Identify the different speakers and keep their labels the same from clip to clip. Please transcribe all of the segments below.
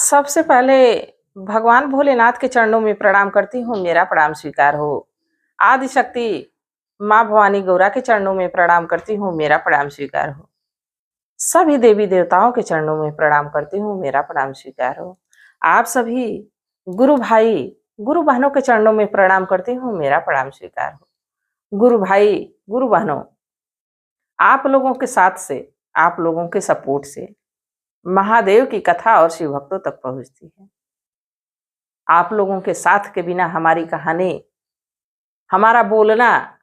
Speaker 1: सबसे पहले भगवान भोलेनाथ के चरणों में प्रणाम करती हूँ, मेरा प्रणाम स्वीकार हो। आदि शक्ति माँ भवानी गौरा के चरणों में प्रणाम करती हूँ, मेरा प्रणाम स्वीकार हो। सभी देवी देवताओं के चरणों में प्रणाम करती हूँ, मेरा प्रणाम स्वीकार हो। आप सभी गुरु भाई गुरु बहनों के चरणों में प्रणाम करती हूँ, मेरा प्रणाम स्वीकार हो। गुरु भाई गुरु बहनों, आप लोगों के साथ से, आप लोगों के सपोर्ट से महादेव की कथा और शिव भक्तों तक पहुंचती है। आप लोगों के साथ के बिना हमारी कहानी, हमारा बोलना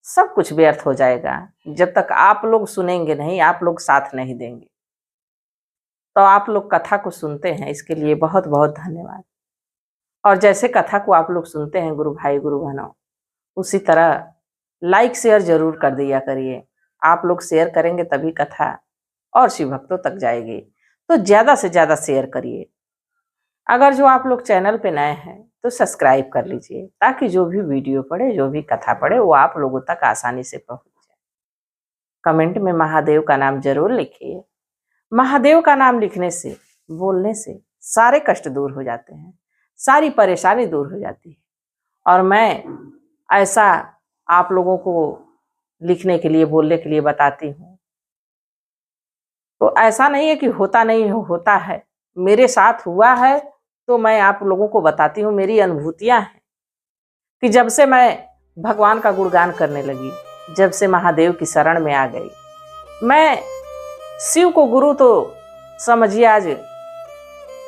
Speaker 1: सब कुछ व्यर्थ हो जाएगा। जब तक आप लोग सुनेंगे नहीं, आप लोग साथ नहीं देंगे, तो आप लोग कथा को सुनते हैं, इसके लिए बहुत बहुत धन्यवाद। और जैसे कथा को आप लोग सुनते हैं गुरु भाई गुरु बहनों, उसी तरह लाइक शेयर जरूर कर दिया करिए। आप लोग शेयर करेंगे तभी कथा और शिव भक्तों तक जाएगी, तो ज्यादा से ज्यादा शेयर करिए। अगर जो आप लोग चैनल पे नए हैं तो सब्सक्राइब कर लीजिए, ताकि जो भी वीडियो पड़े, जो भी कथा पड़े, वो आप लोगों तक आसानी से पहुंच जाए। कमेंट में महादेव का नाम जरूर लिखिए। महादेव का नाम लिखने से, बोलने से सारे कष्ट दूर हो जाते हैं, सारी परेशानी दूर हो जाती है। और मैं ऐसा आप लोगों को लिखने के लिए, बोलने के लिए बताती हूँ, तो ऐसा नहीं है कि होता नहीं होता है। मेरे साथ हुआ है तो मैं आप लोगों को बताती हूँ। मेरी अनुभूतियां हैं कि जब से मैं भगवान का गुणगान करने लगी, जब से महादेव की शरण में आ गई, मैं शिव को गुरु तो समझिए आज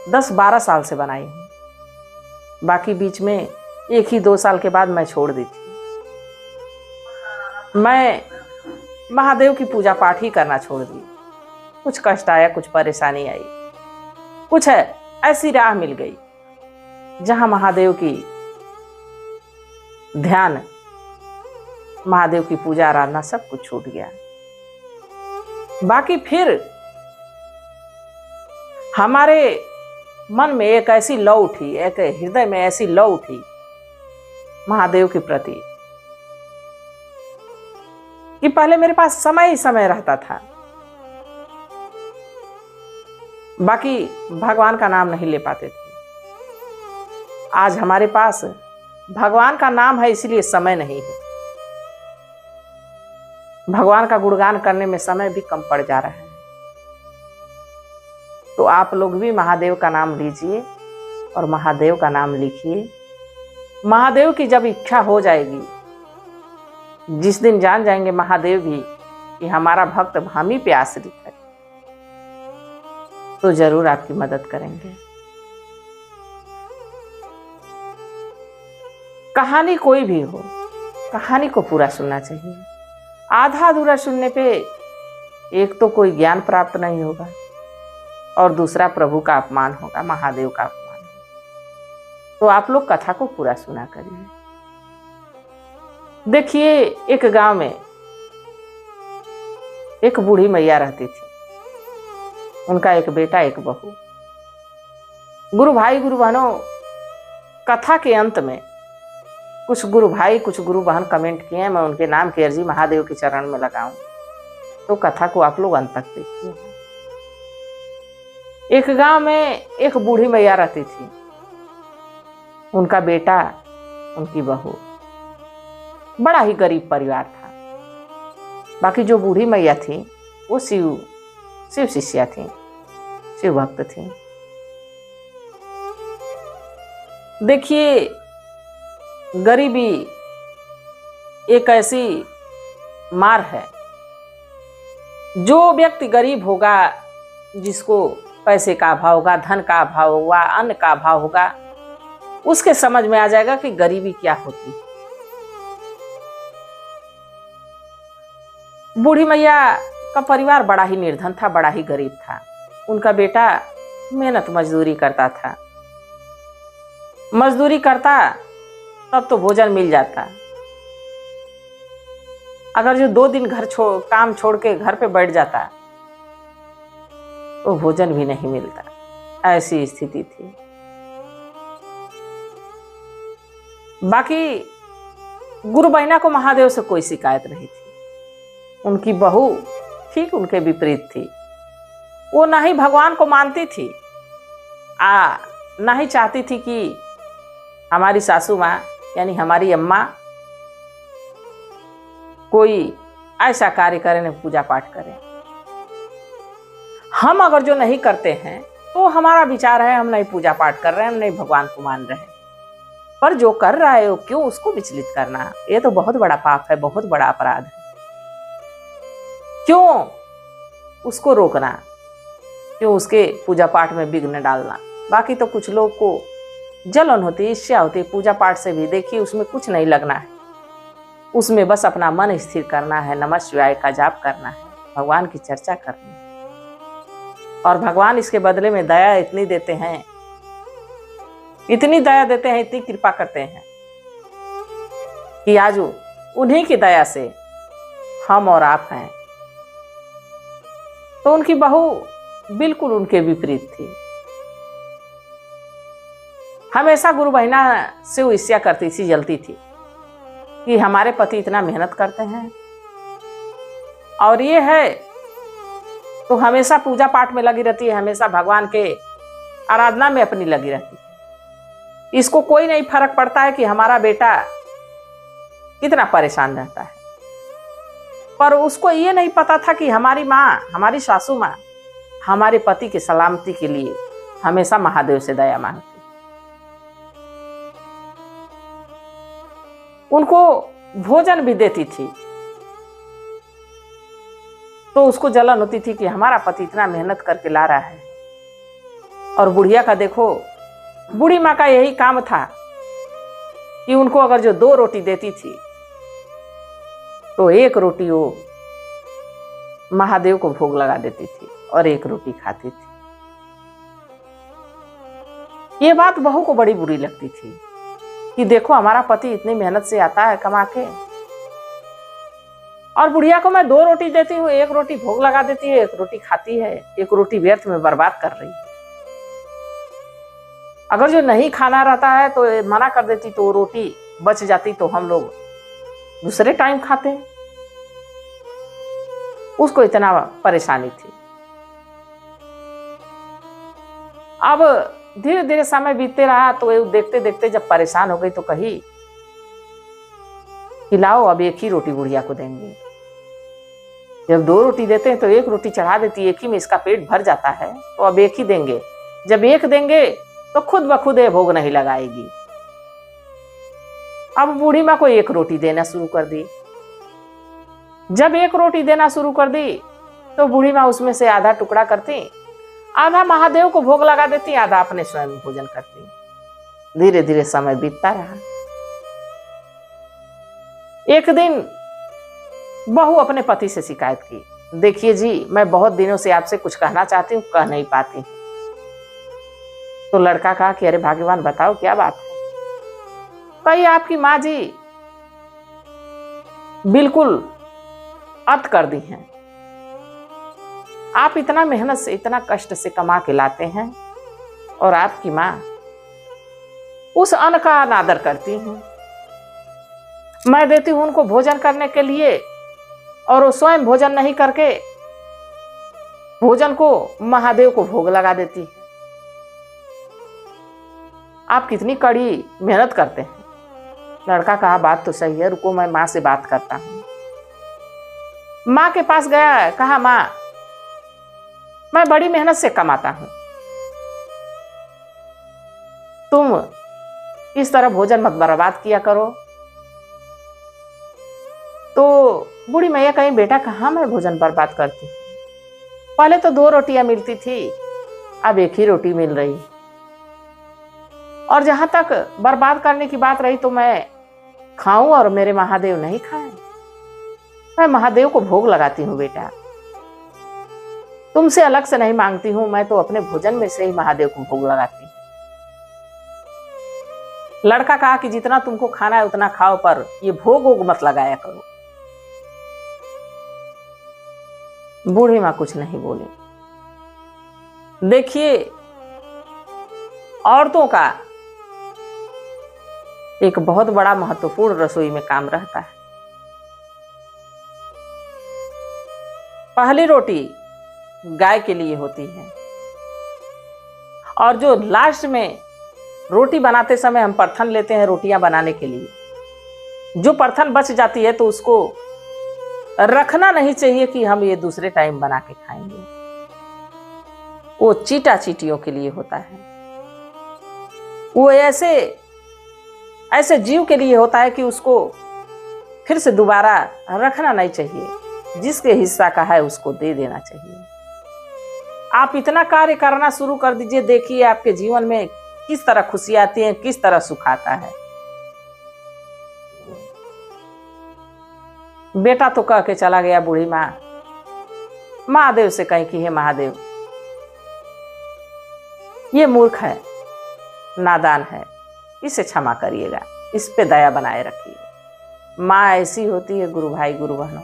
Speaker 1: 10-12 साल से बनाई हूँ। बाकी बीच में 1 ही 2 साल के बाद मैं छोड़ दी थी। मैं महादेव की पूजा पाठ ही करना छोड़ दी। कुछ कष्ट आया, कुछ परेशानी आई, कुछ ऐसी राह मिल गई जहां महादेव की ध्यान, महादेव की पूजा आराधना सब कुछ छूट गया। बाकी फिर हमारे मन में एक ऐसी लौ उठी, एक हृदय में ऐसी लौ उठी महादेव के प्रति कि पहले मेरे पास समय ही समय रहता था, बाकी भगवान का नाम नहीं ले पाते थे। आज हमारे पास भगवान का नाम है, इसलिए समय नहीं है। भगवान का गुणगान करने में समय भी कम पड़ जा रहा है। तो आप लोग भी महादेव का नाम लीजिए और महादेव का नाम लिखिए। महादेव की जब इच्छा हो जाएगी, जिस दिन जान जाएंगे महादेव भी कि हमारा भक्त हम ही पे आश्रित है, तो जरूर आपकी मदद करेंगे। कहानी कोई भी हो, कहानी को पूरा सुनना चाहिए। आधा अधूरा सुनने पे एक तो कोई ज्ञान प्राप्त नहीं होगा, और दूसरा प्रभु का अपमान होगा, महादेव का अपमान होगा। तो आप लोग कथा को पूरा सुना करिए। देखिए, एक गांव में एक बूढ़ी मैया रहती थी। उनका एक बेटा, एक बहू। गुरु भाई गुरु बहनों, कथा के अंत में कुछ गुरु भाई, कुछ गुरु बहन कमेंट किए, मैं उनके नाम की अर्जी महादेव के चरण में लगाऊं, तो कथा को आप लोग अंत तक देखिए। एक गांव में एक बूढ़ी मैया रहती थी। उनका बेटा, उनकी बहू, बड़ा ही गरीब परिवार था। बाकी जो बूढ़ी मैया थी वो शिव शिष्या थी, शिव भक्त थी। देखिए, गरीबी एक ऐसी मार है। जो व्यक्ति गरीब होगा, जिसको पैसे का अभाव होगा, धन का अभाव होगा, अन्न का अभाव होगा, उसके समझ में आ जाएगा कि गरीबी क्या होती है। बूढ़ी मैया का परिवार बड़ा ही निर्धन था, बड़ा ही गरीब था। उनका बेटा मेहनत मजदूरी करता था। मजदूरी करता तब तो भोजन मिल जाता। अगर जो 2 दिन काम छोड़ के घर पे बैठ जाता तो भोजन भी नहीं मिलता। ऐसी स्थिति थी। बाकी गुरु बहिना को महादेव से कोई शिकायत नहीं थी। उनकी बहू ठीक उनके विपरीत थी। वो ना ही भगवान को मानती थी, ना ही चाहती थी कि हमारी सासू माँ यानी हमारी अम्मा कोई ऐसा कार्य करें, पूजा पाठ करें। हम अगर जो नहीं करते हैं तो हमारा विचार है हम नहीं पूजा पाठ कर रहे हैं, हम नहीं भगवान को मान रहे हैं। पर जो कर रहा है वो क्यों उसको विचलित करना, ये तो बहुत बड़ा पाप है, बहुत बड़ा अपराध है। क्यों उसको रोकना, क्यों उसके पूजा पाठ में विघ्न डालना। बाकी तो कुछ लोग को जलन होती, ईर्ष्या होती, पूजा पाठ से भी देखिए उसमें कुछ नहीं लगना है, उसमें बस अपना मन स्थिर करना है, नमः शिवाय का जाप करना है, भगवान की चर्चा करनी है। और भगवान इसके बदले में दया इतनी देते हैं, इतनी दया देते हैं, इतनी कृपा करते हैं कि आज उन्हीं की दया से हम और आप हैं। तो उनकी बहू बिल्कुल उनके विपरीत थी। हमेशा गुरु बहिना से वो ईर्ष्या करती थी, जलती थी कि हमारे पति इतना मेहनत करते हैं और ये है तो हमेशा पूजा पाठ में लगी रहती है, हमेशा भगवान के आराधना में अपनी लगी रहती है। इसको कोई नहीं फर्क पड़ता है कि हमारा बेटा कितना परेशान रहता है। पर उसको ये नहीं पता था कि हमारी माँ, हमारी सासू माँ हमारे पति की सलामती के लिए हमेशा महादेव से दया मांगती। उनको भोजन भी देती थी तो उसको जलन होती थी कि हमारा पति इतना मेहनत करके ला रहा है। और बुढ़िया का देखो, बूढ़ी माँ का यही काम था कि उनको अगर जो 2 रोटी देती थी तो 1 रोटी वो महादेव को भोग लगा देती थी और 1 रोटी खाती थी। ये बात बहू को बड़ी बुरी लगती थी कि देखो हमारा पति इतनी मेहनत से आता है कमा के, और बुढ़िया को मैं 2 रोटी देती हूँ, 1 रोटी भोग लगा देती है, 1 रोटी खाती है, 1 रोटी व्यर्थ में बर्बाद कर रही है। अगर जो नहीं खाना रहता है तो मना कर देती तो वो रोटी बच जाती तो हम लोग दूसरे टाइम खाते। उसको इतना परेशानी थी। अब धीरे धीरे समय बीतते रहा तो देखते देखते जब परेशान हो गई तो कही कि लाओ अब 1 ही रोटी बुढ़िया को देंगे। जब 2 रोटी देते हैं तो 1 रोटी चढ़ा देती, 1 ही में इसका पेट भर जाता है, तो अब 1 ही देंगे। जब 1 देंगे तो खुद ब खुद ये भोग नहीं लगाएगी। अब बूढ़ी माँ को 1 रोटी देना शुरू कर दी। जब 1 रोटी देना शुरू कर दी तो बूढ़ी माँ उसमें से आधा टुकड़ा करती, आधा महादेव को भोग लगा देती, आधा अपने स्वयं भोजन करती। धीरे धीरे समय बीतता रहा। एक दिन बहू अपने पति से शिकायत की, देखिए जी मैं बहुत दिनों से आपसे कुछ कहना चाहती हूँ, कह नहीं पाती। तो लड़का कहा कि अरे भाग्यवान बताओ क्या बात है। कही आपकी माँ जी बिल्कुल अत कर दी हैं। आप इतना मेहनत से, इतना कष्ट से कमा के लाते हैं और आपकी माँ उस अन्न का अनादर करती हैं। मैं देती हूं उनको भोजन करने के लिए और वो स्वयं भोजन नहीं करके भोजन को महादेव को भोग लगा देती है। आप कितनी कड़ी मेहनत करते हैं। लड़का कहा बात तो सही है, रुको मैं माँ से बात करता हूं। माँ के पास गया, कहा माँ मैं बड़ी मेहनत से कमाता हूं, तुम इस तरह भोजन मत बर्बाद किया करो। तो बूढ़ी मैया कहीं बेटा कहाँ मैं भोजन बर्बाद करती हूँ, पहले तो 2 रोटियां मिलती थी, अब 1 ही रोटी मिल रही। और जहां तक बर्बाद करने की बात रही तो मैं खाऊं और मेरे महादेव नहीं खाएं। मैं महादेव को भोग लगाती हूँ बेटा, तुमसे अलग से नहीं मांगती हूं, मैं तो अपने भोजन में से ही महादेव को भोग लगाती हूँ। लड़का कहा कि जितना तुमको खाना है उतना खाओ, पर ये भोग वोग मत लगाया करो। बूढ़ी माँ कुछ नहीं बोली। देखिए औरतों का एक बहुत बड़ा महत्वपूर्ण रसोई में काम रहता है। पहली रोटी गाय के लिए होती है और जो लास्ट में रोटी बनाते समय हम परथन लेते हैं रोटियां बनाने के लिए, जो परथन बच जाती है तो उसको रखना नहीं चाहिए कि हम ये दूसरे टाइम बना के खाएंगे। वो चीटा चीटियों के लिए होता है, वो ऐसे जीव के लिए होता है कि उसको फिर से दोबारा रखना नहीं चाहिए। जिसके हिस्सा का है उसको दे देना चाहिए। आप इतना कार्य करना शुरू कर दीजिए, देखिए आपके जीवन में किस तरह खुशी आती है, किस तरह सुख आता है। बेटा तो कह के चला गया बूढ़ी माँ, महादेव से कहीं कि हे महादेव, ये मूर्ख है, नादान है, इसे क्षमा करिएगा, इस पे दया बनाए रखिए। माँ ऐसी होती है गुरु भाई गुरु बहनों।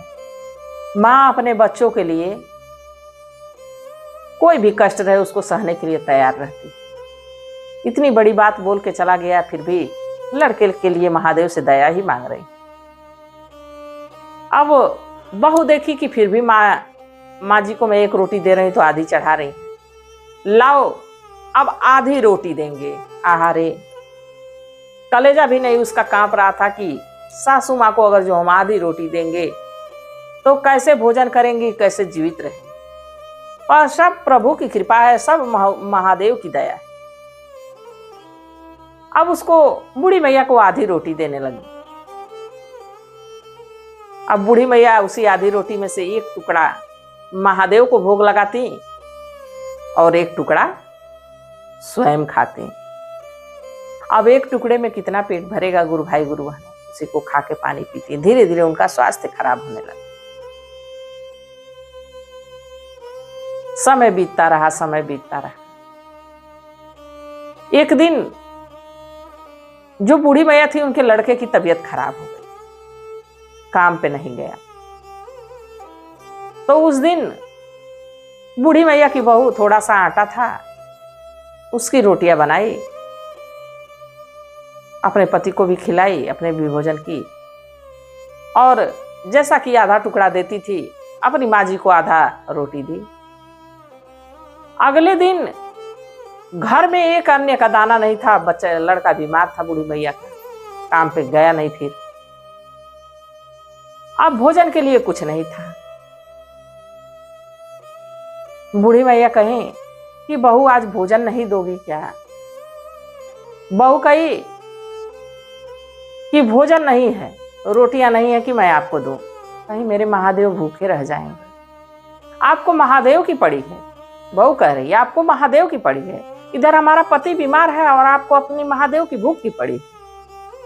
Speaker 1: माँ अपने बच्चों के लिए कोई भी कष्ट रहे उसको सहने के लिए तैयार रहती। इतनी बड़ी बात बोल के चला गया, फिर भी लड़के के लिए महादेव से दया ही मांग रही। अब बहू देखी कि फिर भी माँ जी को मैं एक रोटी दे रही तो आधी चढ़ा रही, लाओ अब आधी रोटी देंगे। आहारे, कलेजा भी नहीं उसका कांप रहा था कि सासू माँ को अगर जो हम आधी रोटी देंगे तो कैसे भोजन करेंगी, कैसे जीवित रहेंगे। और सब प्रभु की कृपा है, सब महादेव की दया है। अब उसको बूढ़ी मैया को आधी रोटी देने लगी। अब बूढ़ी मैया उसी आधी रोटी में से एक टुकड़ा महादेव को भोग लगाती और एक टुकड़ा स्वयं खाती। अब एक टुकड़े में कितना पेट भरेगा गुरु भाई गुरु बहन, उसी को खा के पानी पीती। धीरे धीरे उनका स्वास्थ्य खराब होने लगा। समय बीतता रहा, समय बीतता रहा। एक दिन जो बूढ़ी मैया थी उनके लड़के की तबीयत खराब हो गई, काम पे नहीं गया। तो उस दिन बूढ़ी मैया की बहू थोड़ा सा आटा था, उसकी रोटियां बनाई, अपने पति को भी खिलाई, अपने भी भोजन की। और जैसा कि आधा टुकड़ा देती थी, अपनी माँ जी को आधा रोटी दी। अगले दिन घर में एक अन्य का दाना नहीं था। बच्चा लड़का बीमार था बूढ़ी मैया का, काम पे गया नहीं। फिर अब भोजन के लिए कुछ नहीं था। बूढ़ी मैया कहें कि बहू आज भोजन नहीं दोगी क्या? बहू कही कि भोजन नहीं है, रोटियां नहीं है कि मैं आपको दूं, कहीं मेरे महादेव भूखे रह जाएंगे। आपको महादेव की पड़ी है। बहू कह रही है आपको महादेव की पड़ी है, इधर हमारा पति बीमार है और आपको अपनी महादेव की भूख की पड़ी है।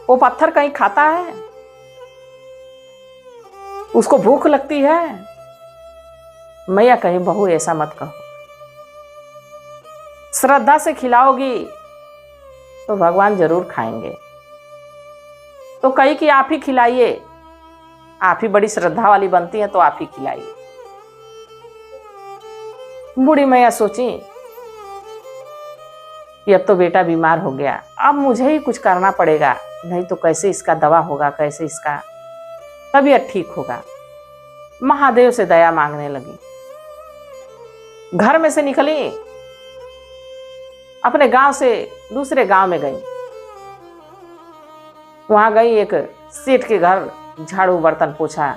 Speaker 1: वो पत्थर कहीं खाता है? उसको भूख लगती है? मैया कहीं बहू ऐसा मत कहो, श्रद्धा से खिलाओगी तो भगवान जरूर खाएंगे। तो कही कि आप ही खिलाइए, आप ही बड़ी श्रद्धा वाली बनती हैं तो आप ही खिलाइए। बूढ़ी मैया सोची कि अब तो बेटा बीमार हो गया, अब मुझे ही कुछ करना पड़ेगा, नहीं तो कैसे इसका दवा होगा, कैसे इसका तबीयत ठीक होगा। महादेव से दया मांगने लगी। घर में से निकली, अपने गांव से दूसरे गांव में गई। वहां गई, एक सेठ के घर झाड़ू बर्तन पोछा,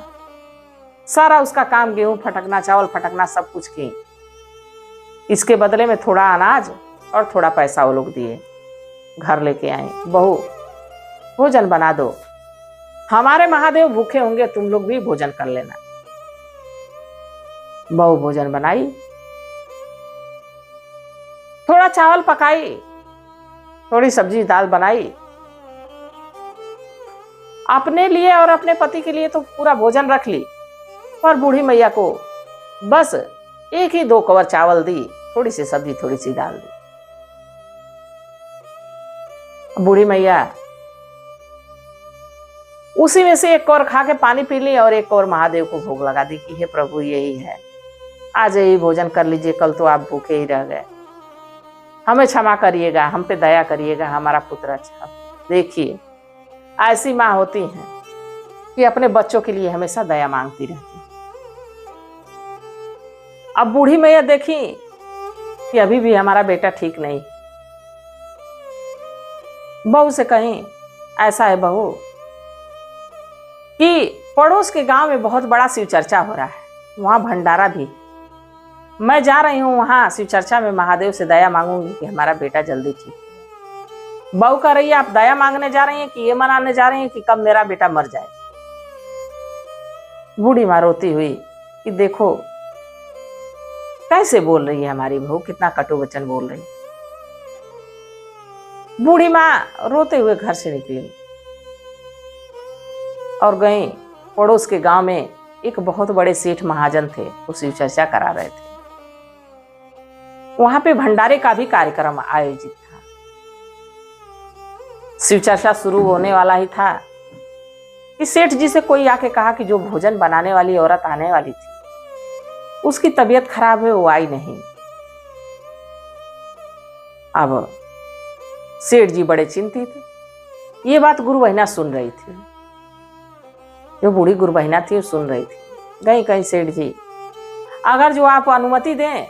Speaker 1: सारा उसका काम, गेहूं फटकना, चावल फटकना, सब कुछ की। इसके बदले में थोड़ा अनाज और थोड़ा पैसा वो लोग दिए। घर लेके आए, बहू भोजन बना दो, हमारे महादेव भूखे होंगे, तुम लोग भी भोजन कर लेना। बहू भोजन बनाई, थोड़ा चावल पकाई, थोड़ी सब्जी दाल बनाई। अपने लिए और अपने पति के लिए तो पूरा भोजन रख ली, पर बूढ़ी मैया को बस एक ही 2 कवर चावल दी, थोड़ी सी सब्जी, थोड़ी सी दाल दी। बूढ़ी मैया उसी में से एक कौर खा के पानी पी ली और एक कौर महादेव को भोग लगा दी कि हे प्रभु यही है, आज यही भोजन कर लीजिए, कल तो आप भूखे ही रह गए, हमें क्षमा करिएगा, हम पे दया करिएगा, हमारा पुत्र अच्छा। देखिए ऐसी माँ होती हैं कि अपने बच्चों के लिए हमेशा दया मांगती रहती। अब बूढ़ी मैया देखी कि अभी भी हमारा बेटा ठीक नहीं, बहू से कहीं ऐसा है बहू कि पड़ोस के गांव में बहुत बड़ा शिव चर्चा हो रहा है, वहां भंडारा भी। मैं जा रही हूँ वहां शिव चर्चा में, महादेव से दया मांगूंगी कि हमारा बेटा जल्दी ठीक। बहू कह रही है आप दया मांगने जा रही हैं कि ये मनाने जा रही हैं कि कब मेरा बेटा मर जाए। बूढ़ी माँ रोती हुई कि देखो कैसे बोल रही है हमारी बहू, कितना कटु वचन बोल रही। बूढ़ी माँ रोते हुए घर से निकली और गई पड़ोस के गांव में। एक बहुत बड़े सेठ महाजन थे, वो शिव चर्चा करा रहे थे। वहां पे भंडारे का भी कार्यक्रम आयोजित था। शिव चर्चा शुरू होने वाला ही था कि सेठ जी से कोई आके कहा कि जो भोजन बनाने वाली औरत आने वाली थी उसकी तबीयत खराब है, वो आई नहीं। अब सेठ जी बड़े चिंतित। ये बात गुरु बहिना सुन रही थी, जो बूढ़ी गुरु बहिना थी वो सुन रही थी। गई कहीं सेठ जी, अगर जो आप अनुमति दें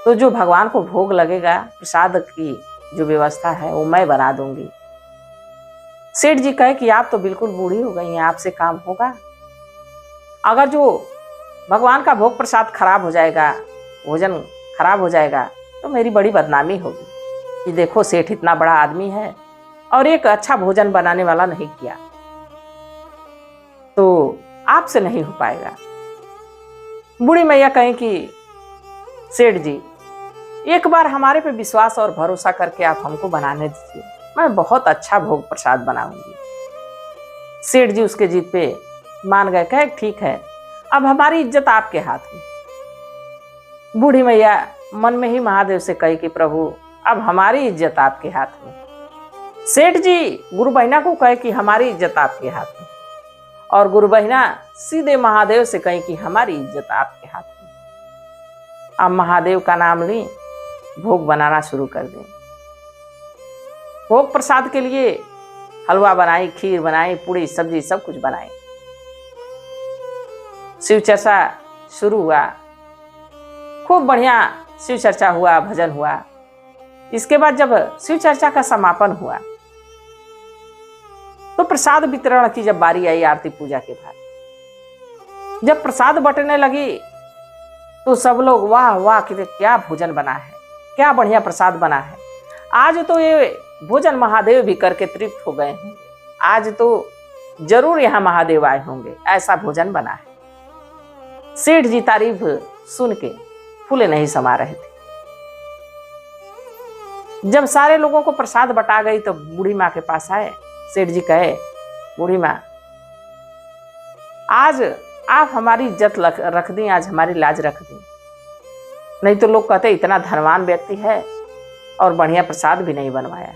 Speaker 1: तो जो भगवान को भोग लगेगा, प्रसाद की जो व्यवस्था है वो मैं बना दूंगी। सेठ जी कहे कि आप तो बिल्कुल बूढ़ी हो गई हैं, आपसे काम होगा? अगर जो भगवान का भोग प्रसाद खराब हो जाएगा, भोजन खराब हो जाएगा, तो मेरी बड़ी बदनामी होगी कि देखो सेठ इतना बड़ा आदमी है और एक अच्छा भोजन बनाने वाला नहीं किया, तो आपसे नहीं हो पाएगा। बूढ़ी मैया कहें कि सेठ जी एक बार हमारे पे विश्वास और भरोसा करके आप हमको बनाने दीजिए, मैं बहुत अच्छा भोग प्रसाद बनाऊंगी। सेठ जी उसके जीत पे मान गए, कहे ठीक है, अब हमारी इज्जत आपके हाथ में। बूढ़ी मैया मन में ही महादेव से कही कि प्रभु अब हमारी इज्जत आपके हाथ में। सेठ जी गुरु बहिना को कहे कि हमारी इज्जत आपके हाथ में, और गुरु बहिना सीधे महादेव से कही कि हमारी इज्जत आपके हाथ में। अब महादेव का नाम ली, भोग बनाना शुरू कर दें। भोग प्रसाद के लिए हलवा बनाई, खीर बनाई, पूड़ी सब्जी सब कुछ बनाई। शिव चर्चा शुरू हुआ, खूब बढ़िया शिव चर्चा हुआ, भजन हुआ। इसके बाद जब शिव चर्चा का समापन हुआ तो प्रसाद वितरण की जब बारी आई, आरती पूजा के बाद जब प्रसाद बंटने लगी तो सब लोग वाह वाह कि क्या भोजन बना है, क्या बढ़िया प्रसाद बना है। आज तो ये भोजन महादेव भी करके तृप्त हो गए होंगे, आज तो जरूर यहाँ महादेव आए होंगे, ऐसा भोजन बना है। सेठ जी तारीफ सुन के फूले नहीं समा रहे थे। जब सारे लोगों को प्रसाद बटा गई तो बूढ़ी माँ के पास आए। सेठ जी कहे, बूढ़ी माँ आज आप हमारी इज्जत रख दी, आज हमारी लाज रख दी, नहीं तो लोग कहते इतना धनवान व्यक्ति है और बढ़िया प्रसाद भी नहीं बनवाया।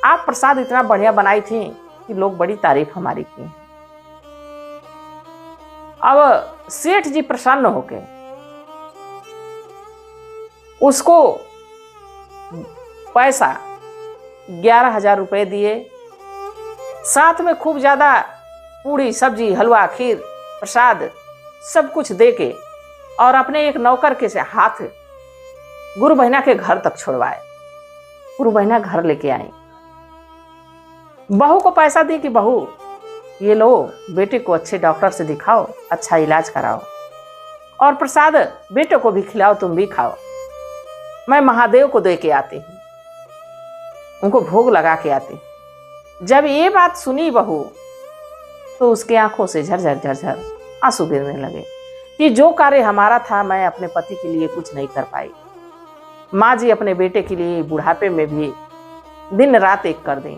Speaker 1: आप प्रसाद इतना बढ़िया बनाई थी कि लोग बड़ी तारीफ हमारी की। अब सेठ जी प्रसन्न होके उसको पैसा 11,000 रुपए दिए, साथ में खूब ज्यादा पूड़ी सब्जी हलवा खीर प्रसाद सब कुछ दे के, और अपने एक नौकर के से हाथ गुरु बहिना के घर तक छोड़वाए। गुरु बहिना घर लेके आई, बहू को पैसा दी कि बहू ये लो, बेटे को अच्छे डॉक्टर से दिखाओ, अच्छा इलाज कराओ, और प्रसाद बेटे को भी खिलाओ, तुम भी खाओ। मैं महादेव को दे के आती हूँ, उनको भोग लगा के आती हूँ। जब ये बात सुनी बहू तो उसकी आंखों से झरझर झरझर आंसू गिरने लगे कि जो कार्य हमारा था मैं अपने पति के लिए कुछ नहीं कर पाई। माँ जी अपने बेटे के लिए बुढ़ापे में भी दिन रात एक कर दें।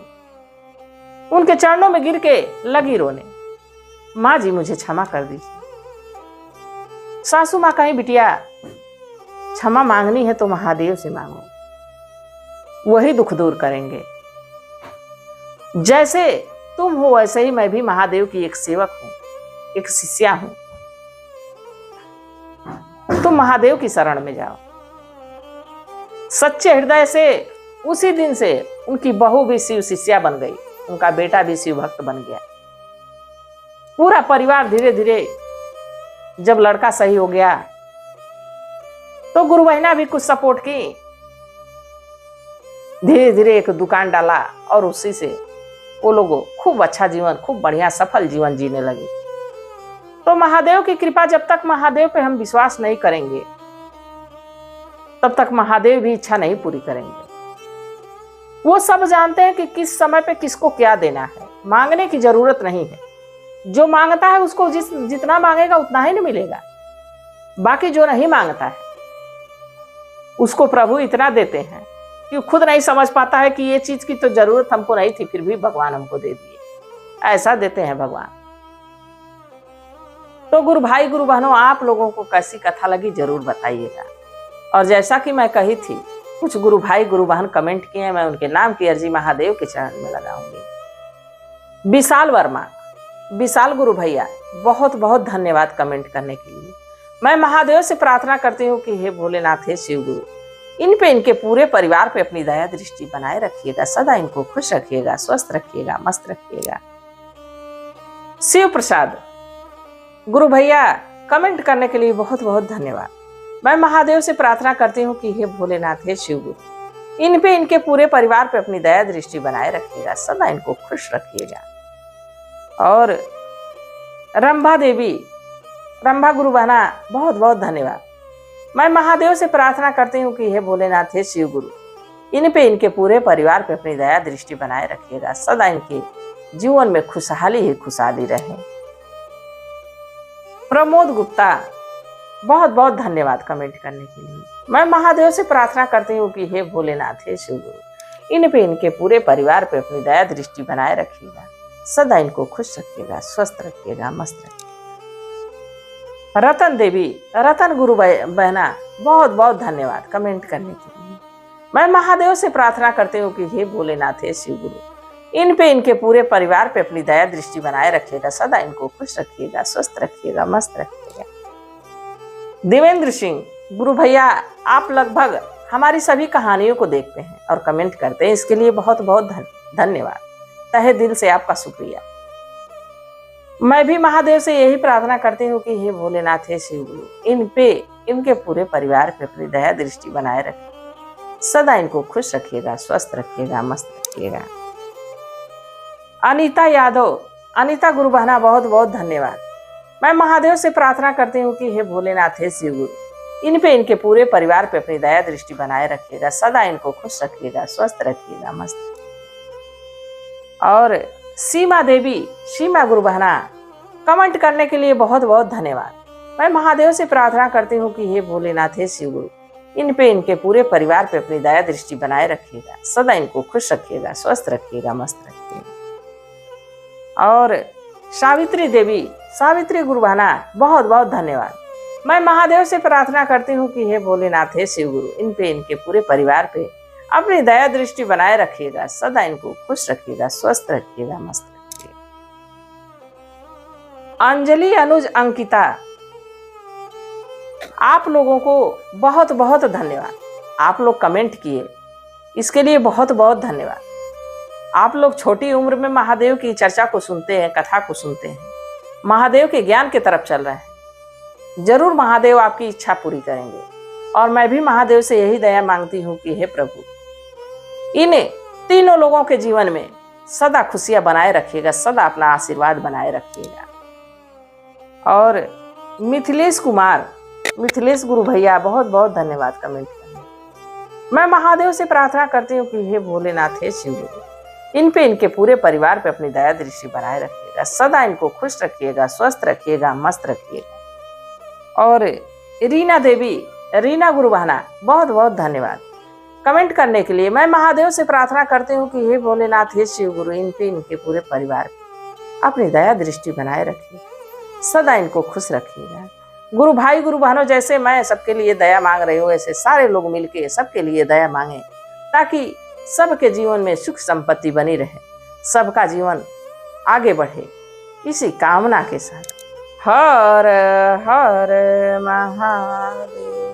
Speaker 1: उनके चरणों में गिर के लगी रोने, माँ जी मुझे क्षमा कर दीजिए। सासू माँ कहीं बिटिया क्षमा मांगनी है तो महादेव से मांगो, वही दुख दूर करेंगे। जैसे तुम हो वैसे ही मैं भी महादेव की एक सेवक हूं, एक शिष्या हूं। तुम महादेव की शरण में जाओ। सच्चे हृदय से उसी दिन से उनकी बहू भी शिव शिष्या बन गई, उनका बेटा भी शिव भक्त बन गया। पूरा परिवार धीरे धीरे जब लड़का सही हो गया तो गुरु बहिना भी कुछ सपोर्ट की। धीरे धीरे एक दुकान डाला और उसी से वो लोग खूब अच्छा जीवन, खूब बढ़िया सफल जीवन जीने लगे। तो महादेव की कृपा, जब तक महादेव पे हम विश्वास नहीं करेंगे तब तक महादेव भी इच्छा नहीं पूरी करेंगे। वो सब जानते हैं कि किस समय पे किसको क्या देना है। मांगने की जरूरत नहीं है। जो मांगता है उसको जितना मांगेगा उतना ही नहीं मिलेगा। बाकी जो नहीं मांगता है उसको प्रभु इतना देते हैं कि खुद नहीं समझ पाता है कि ये चीज की तो जरूरत हमको नहीं थी, फिर भी भगवान हमको दे दिए। ऐसा देते हैं भगवान। तो गुरु भाई गुरु बहनों, आप लोगों को कैसी कथा लगी जरूर बताइएगा। और जैसा कि मैं कही थी, कुछ गुरु भाई गुरु बहन कमेंट किए हैं, मैं उनके नाम की अर्जी महादेव के चरण में लगाऊंगी। विशाल वर्मा, विशाल गुरु भैया, बहुत बहुत धन्यवाद कमेंट करने के लिए। मैं महादेव से प्रार्थना करती हूँ कि हे भोलेनाथ, हे शिव गुरु, इन पे, इनके पूरे परिवार पे अपनी दया दृष्टि बनाए रखिएगा। सदा इनको खुश रखिएगा, स्वस्थ रखिएगा, मस्त रखिएगा। शिव प्रसाद गुरु भैया, कमेंट करने के लिए बहुत बहुत धन्यवाद। मैं महादेव से प्रार्थना करती हूँ कि हे भोलेनाथ, हे शिव गुरु, इन पे, इनके पूरे परिवार पे अपनी दया दृष्टि बनाए रखिएगा। सदा इनको खुश रखिएगा। और रंभा देवी, रंभा गुरु बहना, बहुत बहुत धन्यवाद। मैं महादेव से प्रार्थना करती हूँ कि हे भोलेनाथ, हे शिव गुरु, इन पे, इनके पूरे परिवार पे अपनी दया दृष्टि बनाए रखिएगा। सदा इनके जीवन में खुशहाली ही खुशहाली रहे। प्रमोद गुप्ता, बहुत बहुत धन्यवाद कमेंट करने के लिए। मैं महादेव से प्रार्थना करती हूँ कि हे भोलेनाथ, हे शिव गुरु, इन पे, इनके पूरे परिवार पे अपनी दया दृष्टि बनाए रखिएगा। सदा इनको खुश रखिएगा, स्वस्थ रखिएगा, मस्त रखिएगा। रतन देवी, रतन गुरु बहना, बहुत बहुत धन्यवाद कमेंट करने के लिए। मैं महादेव से प्रार्थना करती हूँ कि हे भोलेनाथ, हे शिव गुरु, इन पे, इनके पूरे परिवार पे अपनी दया दृष्टि बनाए रखिएगा। सदा इनको खुश रखिएगा, स्वस्थ रखिएगा, मस्त रखिएगा। देवेंद्र सिंह गुरु भैया, आप लगभग हमारी सभी कहानियों को देखते हैं और कमेंट करते हैं, इसके लिए बहुत बहुत धन्यवाद। तहे दिल से आपका शुक्रिया। मैं भी महादेव से यही प्रार्थना करती हूँ कि हे भोलेनाथ, हे शिव गुरु, इन पे, इनके पूरे परिवार पे अपनी दया दृष्टि बनाए रखिए। सदा इनको खुश रखिएगा, स्वस्थ रखिएगा, मस्त रखिएगा। अनीता यादव, अनीता गुरु बहना, बहुत बहुत धन्यवाद। मैं महादेव से प्रार्थना करती हूँ कि हे भोलेनाथ, हे शिव गुरु, इन पे, इनके पूरे परिवार पे अपनी दया दृष्टि बनाए रखिएगा। सदा इनको खुश रखिएगा, स्वस्थ रखिएगा, मस्त रखिएगा। और सीमा देवी, सीमा गुरु बहना, कमेंट करने के लिए बहुत बहुत धन्यवाद। मैं महादेव से प्रार्थना करती हूँ कि हे भोलेनाथ, हे शिव गुरु, इन पे, इनके पूरे परिवार पे अपनी दया दृष्टि बनाए रखिएगा। सदा इनको खुश रखिएगा, स्वस्थ रखिएगा, मस्त रखिएगा। और सावित्री देवी, सावित्री गुरु बहना, बहुत बहुत धन्यवाद। मैं महादेव से प्रार्थना करती हूँ कि हे भोलेनाथ, हे शिव गुरु, इन पे, इनके पूरे परिवार पे अपनी दया दृष्टि बनाए रखिएगा। सदा इनको खुश रखिएगा, स्वस्थ रखिएगा, मस्त रखिएगा। अंजलि, अनुज, अंकिता, आप लोगों को बहुत बहुत धन्यवाद। आप लोग कमेंट किए, इसके लिए बहुत बहुत धन्यवाद। आप लोग छोटी उम्र में महादेव की चर्चा को सुनते हैं, कथा को सुनते हैं, महादेव के ज्ञान की तरफ चल रहे हैं। जरूर महादेव आपकी इच्छा पूरी करेंगे। और मैं भी महादेव से यही दया मांगती हूँ कि हे प्रभु, इन तीनों लोगों के जीवन में सदा खुशियां बनाए रखिएगा, सदा अपना आशीर्वाद बनाए रखिएगा। और मिथिलेश कुमार, मिथिलेश गुरु भैया, बहुत बहुत धन्यवाद कमेंट करने। मैं महादेव से प्रार्थना करती हूँ कि हे भोलेनाथ, हे शिव गुरु, इन पे, इनके पूरे परिवार पे अपनी दया दृष्टि बनाए रखिएगा। सदा इनको खुश रखिएगा, स्वस्थ रखिएगा, मस्त रखिएगा। और रीना देवी, रीना गुरु बहना, बहुत बहुत धन्यवाद कमेंट करने के लिए। मैं महादेव से प्रार्थना करती हूँ कि हे भोलेनाथ, हे शिव गुरु, इन पे, इनके पूरे परिवार पे अपनी दया दृष्टि बनाए रखिए। सदा इनको खुश रखिएगा। गुरु भाई गुरु बहनों, जैसे मैं सबके लिए दया मांग रही हूँ, ऐसे सारे लोग मिलके सबके लिए दया मांगे, ताकि सबके जीवन में सुख संपत्ति बनी रहे, सबका जीवन आगे बढ़े, इसी कामना के साथ। हर हर महादेव।